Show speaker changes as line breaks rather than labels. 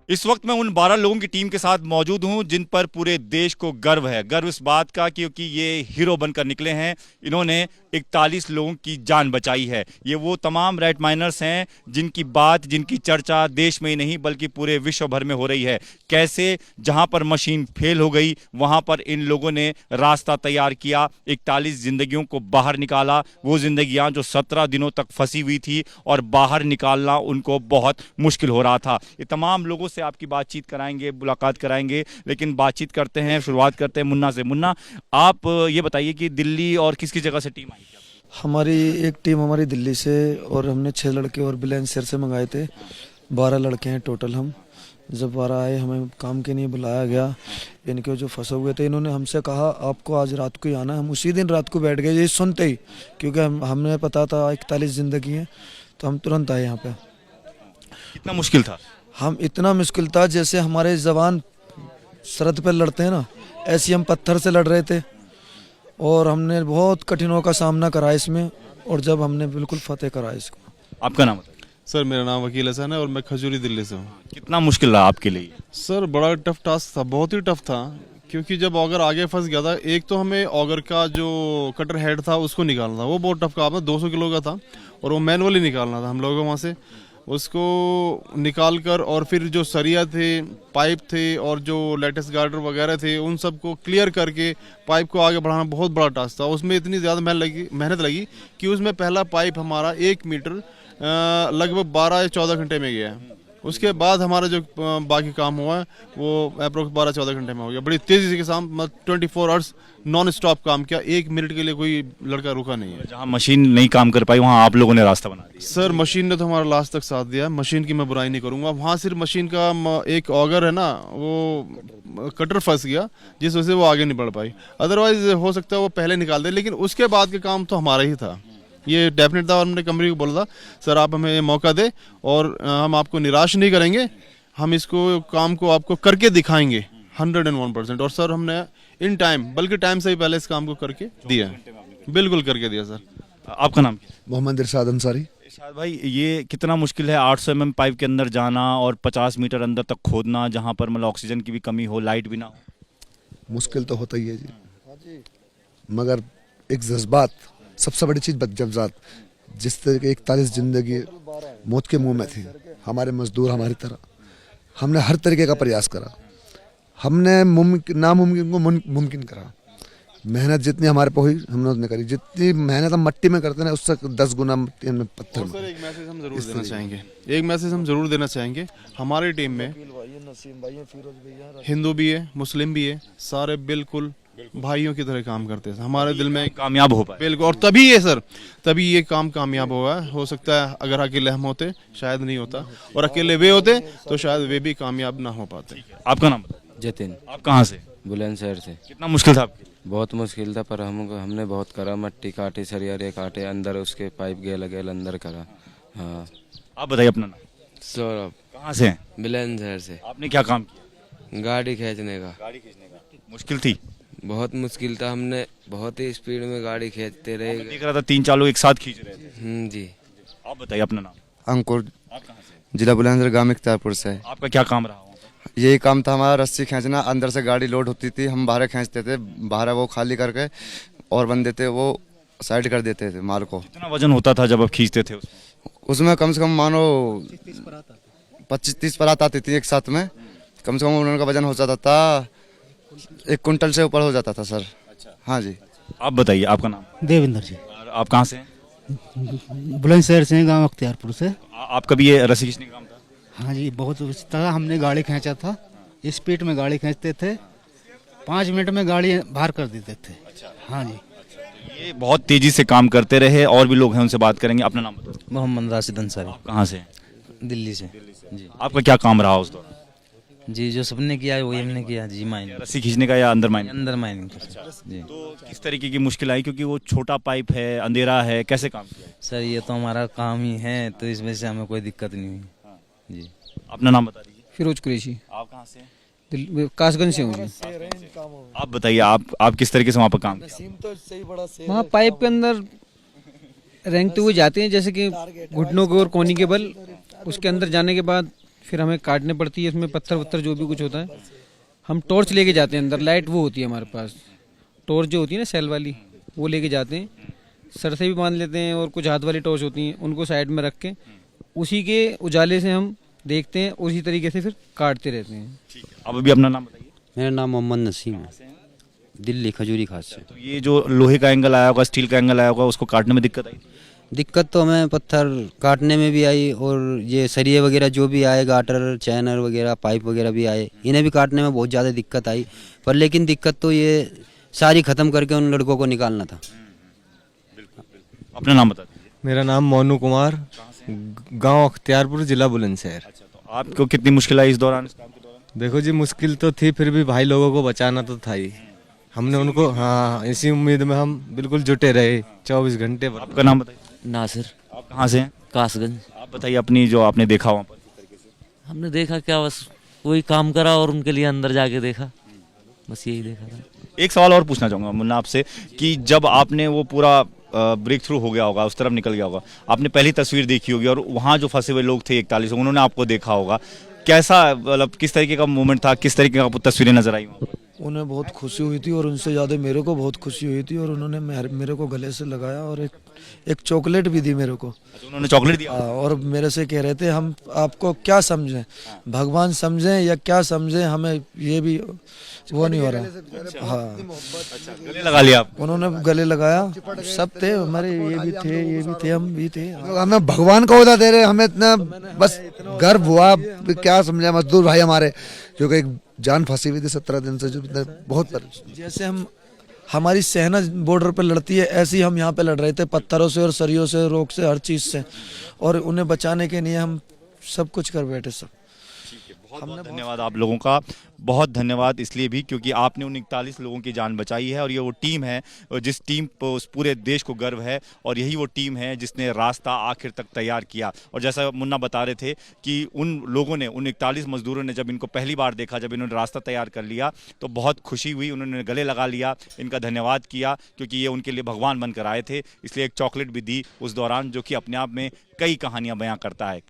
इस वक्त मैं उन 12 लोगों की टीम के साथ मौजूद हूं जिन पर पूरे देश को गर्व है। गर्व इस बात का क्योंकि ये हीरो बनकर निकले हैं। इन्होंने 41 लोगों की जान बचाई है। ये वो तमाम रेड माइनर्स हैं जिनकी बात, जिनकी चर्चा देश में ही नहीं बल्कि पूरे विश्व भर में हो रही है। कैसे जहां पर मशीन फेल हो गई वहां पर इन लोगों ने रास्ता तैयार किया, 41 जिंदगियों को बाहर निकाला। वो जिंदगियां जो 17 दिनों तक फंसी हुई थी और बाहर निकालना उनको बहुत मुश्किल हो रहा था। ये तमाम लोगों से आपकी बातचीत कराएंगे, मुलाकात कराएंगे, लेकिन बातचीत करते हैं, शुरुआत करते हैं मुन्ना से। मुन्ना, आप ये बताइए कि दिल्ली और किस किस जगह से टीम आई थी?
हमारी एक टीम हमारी दिल्ली से, और हमने 6 लड़के और बुलंदशहर से मंगाए थे। 12 लड़के हैं टोटल हम। जब 12 आए हमें काम के लिए बुलाया गया। इनके जो फंसे हुए थे इन्होंने हमसे कहा आपको आज रात को ही आना है। हम उसी दिन रात को बैठ गए ये सुनते ही, क्योंकि हमें पता था 41 जिंदगी है, तो हम तुरंत आए यहाँ पे।
कितना मुश्किल था?
हम इतना मुश्किल था जैसे हमारे जवान सरहद पर लड़ते हैं ना, ऐसे हम पत्थर से लड़ रहे थे। और हमने बहुत कठिनों का सामना करा इसमें, और जब हमने बिल्कुल फतेह करा इसको।
आपका नाम बताइए।
सर मेरा नाम वकील हसन है और मैं खजूरी दिल्ली से हूँ।
कितना मुश्किल रहा आपके लिए?
सर बड़ा टफ टास्क था, बहुत ही टफ था, क्योंकि जब ऑगर आगे फंस गया था, एक तो हमें ऑगर का जो कटर हेड था उसको निकालना था, वो बहुत टफ काम था, 200 किलो का था और वो मैनुअली निकालना था हम लोगों वहाँ से। उसको निकाल कर और फिर जो सरिया थे, पाइप थे और जो लेटेस्ट गार्डर वगैरह थे उन सब को क्लियर करके पाइप को आगे बढ़ाना बहुत बड़ा टास्क था। उसमें इतनी ज़्यादा मेहनत लगी कि उसमें पहला पाइप हमारा 1 मीटर लगभग 12 या 14 घंटे में गया है। उसके बाद हमारा जो बाकी काम हुआ है वो अप्रोक्स 12-14 घंटे में हो गया। बड़ी तेज़ी के साथ 24 आवर्स नॉन स्टॉप काम किया, 1 मिनट के लिए कोई लड़का रुका नहीं है।
जहां मशीन नहीं काम कर पाई वहां आप लोगों ने रास्ता बना दिया।
सर मशीन ने तो हमारा लास्ट तक साथ दिया, मशीन की मैं बुराई नहीं करूंगा। वहाँ सिर्फ मशीन का एक ऑगर है ना, वो कटर फंस गया जिस वजह से वो आगे नहीं बढ़ पाई। अदरवाइज हो सकता है वो पहले निकाल दे, लेकिन उसके बाद के काम तो हमारा ही था। ये डेफिनेट था और हमने कंपनी को बोला था सर आप हमें मौका दे और हम आपको निराश नहीं करेंगे, हम इसको काम को आपको करके दिखाएंगे 101%। और सर हमने इन टाइम, बल्कि टाइम से ही पहले इस काम को करके दिया, बिल्कुल करके दिया। सर
आपका नाम क्या?
मोहम्मद इरशाद अंसारी।
इरशाद भाई, ये कितना मुश्किल है 800 mm पाइप के अंदर जाना और 50 मीटर अंदर तक खोदना, जहां पर मतलब ऑक्सीजन की भी कमी हो, लाइट भी ना हो?
मुश्किल तो होता ही है जी, मगर एक जज्बात, सबसे बड़ी चीज़ जज्बात। जिस तरह के 41 जिंदगी मौत के मुंह में थी, हमारे मजदूर हमारी तरह, हमने हर तरीके का प्रयास करा। हमने नामुमकिन को मुमकिन करा। मेहनत जितनी हमारे पे हुई हमने उतनी करी। जितनी मेहनत हम मट्टी में करते हैं उससे 10 गुना मट्टी में पत्थर में।
सर एक मैसेज हम जरूर देना चाहेंगे, एक मैसेज हम जरूर देना चाहेंगे। हमारी टीम में हिंदू भी है, मुस्लिम भी है, सारे बिल्कुल भाइयों की तरह काम करते हैं। हमारे दिल में
कामयाब हो पाए
बिल्कुल, और तभी ये सर, तभी ये काम कामयाब हुआ है। हो सकता है अगर अकेले हम होते शायद नहीं होता, और अकेले वे होते तो शायद वे भी कामयाब ना हो पाते।
आपका नाम बताइए।
जतिन,
आप कहाँ से?
बुलंदशहर से।
कितना मुश्किल था आपके?
बहुत मुश्किल था, पर हमने बहुत करा। मट्टी काटे, सरियारे काटे, अंदर उसके पाइप गेल अंदर करा। हाँ।
आप बताइए अपना नाम।
सौरभ,
कहाँ से हैं?
बुलंदशहर से।
आपने क्या काम किया?
गाड़ी खींचने का।
गाड़ी खींचने का मुश्किल थी?
बहुत मुश्किल था, हमने बहुत ही स्पीड में गाड़ी खींचते
मैं
रहे।
देख रहा था 3-4 लोग एक साथ खींच रहे थे।
जी।
आप बताइए अपना नाम।
अंकुर,
आप कहाँ से?
जिला बुलंदशहर, गांव इख्तियारपुर से।
आपका क्या काम रहा?
यही काम था हमारा, रस्सी खींचना। अंदर से गाड़ी लोड होती थी, हम बाहर खींचते थे, बाहर वो खाली करके और बंदे थे वो साइड कर देते थे माल को।
कितना वजन होता था जब आप खींचते थे
उसमें कम से कम मानो 25-30 परात आती थी एक साथ में। कम से कम उनका वजन हो जाता था 1 कुंटल से ऊपर हो जाता था सर। हाँ जी।
आप बताइए आपका नाम।
देवेंद्र जी।
और आप कहाँ से हैं?
बुलंदशहर से, गांव अख्तियारपुर से।
आपका भी ये रस्सी खींचने का काम था?
हाँ जी, बहुत इस तरह हमने गाड़ी खींचा था। स्पीड में गाड़ी खींचते थे, 5 मिनट में गाड़ी बाहर कर देते थे। हाँ जी।
ये बहुत तेजी से काम करते रहे। और भी लोग हैं, उनसे बात करेंगे। अपना नाम बताओ।
मोहम्मद राशिद अंसारी।
आप कहाँ से हैं?
दिल्ली से। जी।
आपका क्या काम रहा उस दौरान?
जी, जो सबने किया है वही हमने किया जी। माइनिंग,
रस्सी खींचने का या अंदर माइनिंग?
अंदर माइनिंग जी।
तो किस तरीके की मुश्किल आई, क्योंकि वो छोटा पाइप है, अंधेरा है, कैसे काम किया?
सर ये तो हमारा काम ही है, तो इस वजह से हमें कोई दिक्कत नहीं हुई जी।
अपना नाम बता दीजिए।
फिरोज कुरैशी,
आप कहाँ से हैं?
कासगंज से हूँ जी।
आप बताइए आप किस तरीके से वहाँ पर काम किया?
वहाँ पाइप के अंदर रेंगते हुए जाते हैं, जैसे कि घुटनों के और कोनी के बल। उसके अंदर जाने के बाद फिर हमें काटने पड़ती है, इसमें पत्थर वत्थर जो भी कुछ होता है। हम टॉर्च लेके जाते हैं अंदर, लाइट वो होती है हमारे पास, टॉर्च जो होती है ना सेल वाली, वो लेके जाते हैं, सर से भी बांध लेते हैं, और कुछ हाथ वाली टॉर्च होती हैं उनको साइड में रख के उसी के उजाले से हम देखते हैं, उसी तरीके से फिर काटते रहते हैं।
अब अभी अपना नाम बताइए।
मेरा नाम मोहम्मद नसीम है, दिल्ली खजूरी खास से।
तो ये जो लोहे का एंगल आया होगा, स्टील का एंगल आया होगा, उसको काटने में दिक्कत आई?
दिक्कत तो हमें पत्थर काटने में भी आई, और ये सरिये वगैरह जो भी आए, गाटर चैनर वगैरह पाइप वगैरह भी आए, इन्हें भी काटने में बहुत ज़्यादा दिक्कत आई। पर लेकिन दिक्कत तो ये सारी ख़त्म करके उन लड़कों को निकालना था।
अपना नाम बता दीजिए।
मेरा नाम मोनू कुमार, गांव अख्तियारपुर, जिला बुलंदशहर।
अच्छा, तो आपको कितनी मुश्किल आई इस दौरान, इस काम के दौरान?
देखो जी, मुश्किल तो थी, फिर भी भाई लोगों को बचाना तो था ही। हमने उनको, हाँ, इसी उम्मीद में हम बिल्कुल जुटे रहे 24 घंटे।
आपका नाम बताइए।
नासिर,
आप कहाँ से हैं?
कासगंज।
आप बताइए अपनी, जो आपने देखा वहाँ पर किस तरीके से?
हमने देखा क्या, बस कोई काम करा और उनके लिए अंदर जाके देखा, बस यही देखा था।
एक सवाल और पूछना चाहूंगा मुन्ना आपसे कि जब आपने वो पूरा ब्रेक थ्रू हो गया होगा, उस तरफ निकल गया होगा, आपने पहली तस्वीर देखी होगी और वहाँ जो फंसे हुए लोग थे 41, उन्होंने आपको देखा होगा, कैसा, मतलब किस तरीके का मोमेंट था, किस तरीके का तस्वीरें नजर आई वहाँ पर?
उन्हें बहुत खुशी हुई थी और उनसे ज़्यादा मेरे को बहुत खुशी हुई थी, और उन्होंने मेरे को गले से लगाया और एक चॉकलेट भी दी मेरे को।
अच्छा, उन्होंने चॉकलेट दिया?
और मेरे से कह रहे थे हम आपको क्या समझें, भगवान समझें या क्या समझें, हमें ये भी वो नहीं हो रहा। हाँ,
गले लगा लिया आप?
उन्होंने गले लगाया, सब थे हमारे, ये भी थे, हम भी थे।
हमें भगवान का ओहदा दे रहे, हमें इतना बस गर्व हुआ, क्या समझे, मजदूर भाई हमारे जो कि एक जान फंसी हुई थी 17 दिन से, जो बहुत
जैसे हमारी सेना बॉर्डर पे लड़ती है, ऐसे ही हम यहाँ पे लड़ रहे थे, पत्थरों से और सरियों से, रोक से, हर चीज से, और उन्हें बचाने के लिए हम सब कुछ कर बैठे सब।
बहुत धन्यवाद आप लोगों का, बहुत धन्यवाद इसलिए भी क्योंकि आपने उन 41 लोगों की जान बचाई है, और ये वो टीम है जिस टीम पर उस पूरे देश को गर्व है, और यही वो टीम है जिसने रास्ता आखिर तक तैयार किया। और जैसा मुन्ना बता रहे थे कि उन लोगों ने, उन 41 मजदूरों ने जब इनको पहली बार देखा, जब इन्होंने रास्ता तैयार कर लिया, तो बहुत खुशी हुई, उन्होंने गले लगा लिया, इनका धन्यवाद किया, क्योंकि ये उनके लिए भगवान बनकर आए थे। इसलिए एक चॉकलेट भी दी उस दौरान, जो कि अपने आप में कई कहानियाँ बयां करता है।